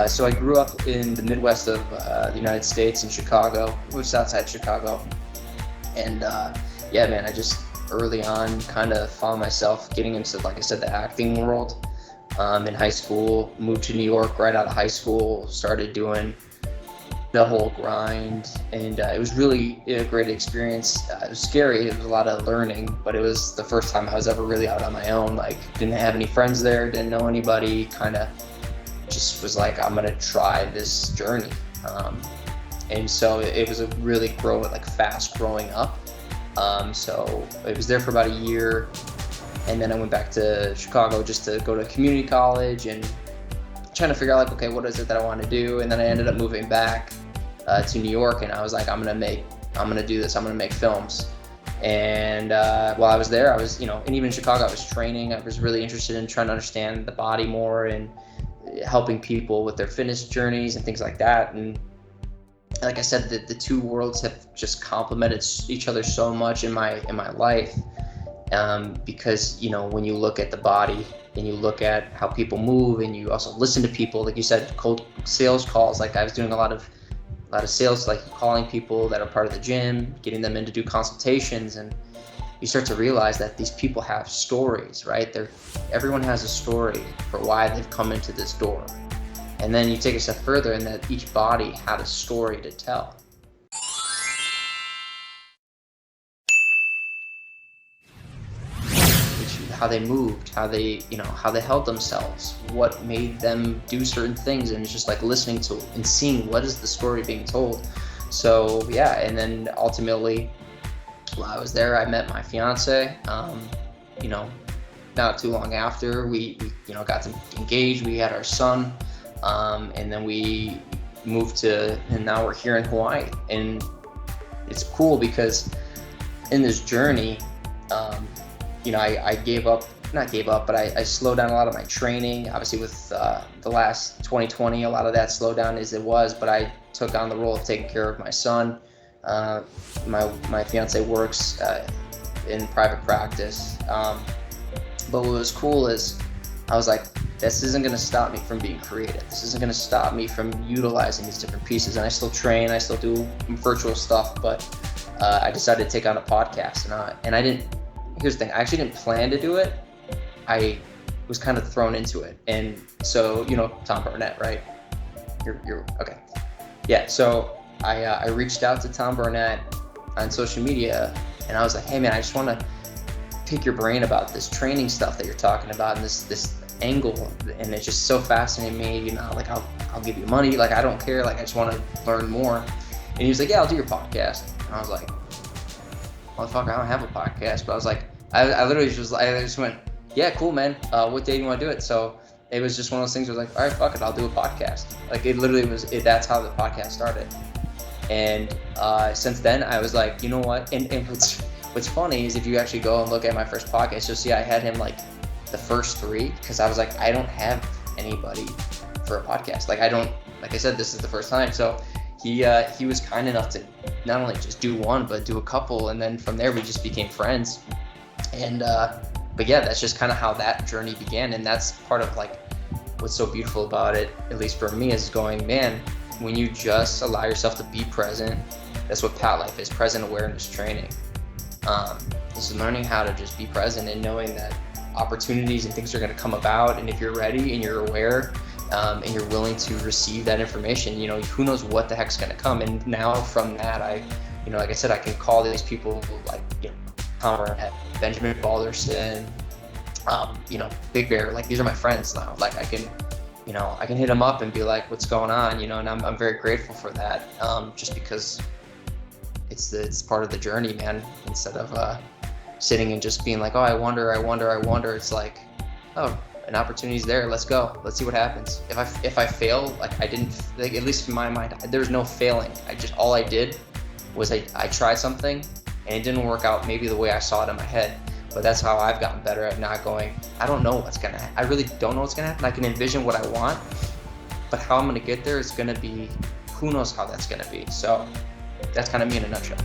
So I grew up in the Midwest of the United States in Chicago, just outside Chicago. And yeah, man, I just early on kind of found myself getting into, like I said, the acting world. In high school, moved to New York right out of high school, started doing the whole grind, and it was really a great experience. It was scary, it was a lot of learning, but it was the first time I was ever really out on my own. Like, didn't have any friends there, didn't know anybody, kind of just was like, I'm gonna try this journey. And so it was a really fast growing up. So it was there for about a year, and then I went back to Chicago just to go to community college and trying to figure out, like, okay, what is it that I want to do? And then I ended up moving back to New York, and I was like, I'm gonna do this, I'm gonna make films. And while I was there, I was, and even in Chicago, I was training. I was really interested in trying to understand the body more and helping people with their fitness journeys and things like that. And like I said, the two worlds have just complemented each other so much in my life, because when you look at the body and you look at how people move, and you also listen to people, like you said, cold sales calls. Like, I was doing a lot of sales, like calling people that are part of the gym, getting them in to do consultations, and you start to realize that these people have stories, right? Everyone has a story for why they've come into this door. And then you take a step further, and that each body had a story to tell. How they moved, how they held themselves, what made them do certain things, and it's just like listening to and seeing what is the story being told. So yeah, and then ultimately, while I was there, I met my fiance. Not too long after, we got engaged. We had our son. And then we moved and now we're here in Hawaii. And it's cool because in this journey, I not gave up, but I slowed down a lot of my training. Obviously with the last 2020, a lot of that slowed down as it was, but I took on the role of taking care of my son. My fiance works in private practice. But what was cool is I was like, this isn't going to stop me from being creative. This isn't going to stop me from utilizing these different pieces. And I still train, I still do virtual stuff, but I decided to take on a podcast. Here's the thing, I actually didn't plan to do it. I was kind of thrown into it. And so, Tom Burnett, right? You're okay. Yeah, so I reached out to Tom Burnett on social media, and I was like, hey man, I just want to pick your brain about this training stuff that you're talking about, and this angle, and it's just so fascinating me, like I'll give you money, like I don't care, like I just want to learn more. And he was like, yeah, I'll do your podcast. And I was like, motherfucker, I don't have a podcast. But I was like, I literally just went, yeah, cool, man, what day do you want to do it? So it was just one of those things where I was like, all right, fuck it, I'll do a podcast. Like, it literally was it, that's how the podcast started. And since then I was like, you know what, and what's funny is if you actually go and look at my first podcast, you'll see I had him like the first 3, because I was like, I don't have anybody for a podcast. Like I said, this is the first time. So he was kind enough to not only just do one, but do a couple. And then from there, we just became friends. And, but yeah, that's just kind of how that journey began. And that's part of like, what's so beautiful about it, at least for me, is going, man, when you just allow yourself to be present, that's what Pat Life is, present awareness training. This is learning how to just be present and knowing that opportunities and things are going to come about, and if you're ready and you're aware, and you're willing to receive that information, who knows what the heck's going to come. And now from that, like I said, I can call these people like Tom Burnett, Benjamin Balderson, Big Bear, like these are my friends now. Like I can hit them up and be like, what's going on, and I'm very grateful for that, just because it's part of the journey, man. Instead of sitting and just being like, oh, I wonder. It's like, oh, an opportunity's there. Let's go. Let's see what happens. If I fail, like I didn't, like, at least in my mind, there's no failing. All I did was I tried something and it didn't work out maybe the way I saw it in my head. But that's how I've gotten better at not going, I don't know what's gonna happen. I really don't know what's gonna happen. I can envision what I want, but how I'm gonna get there is gonna be, who knows how that's gonna be. So that's kind of me in a nutshell.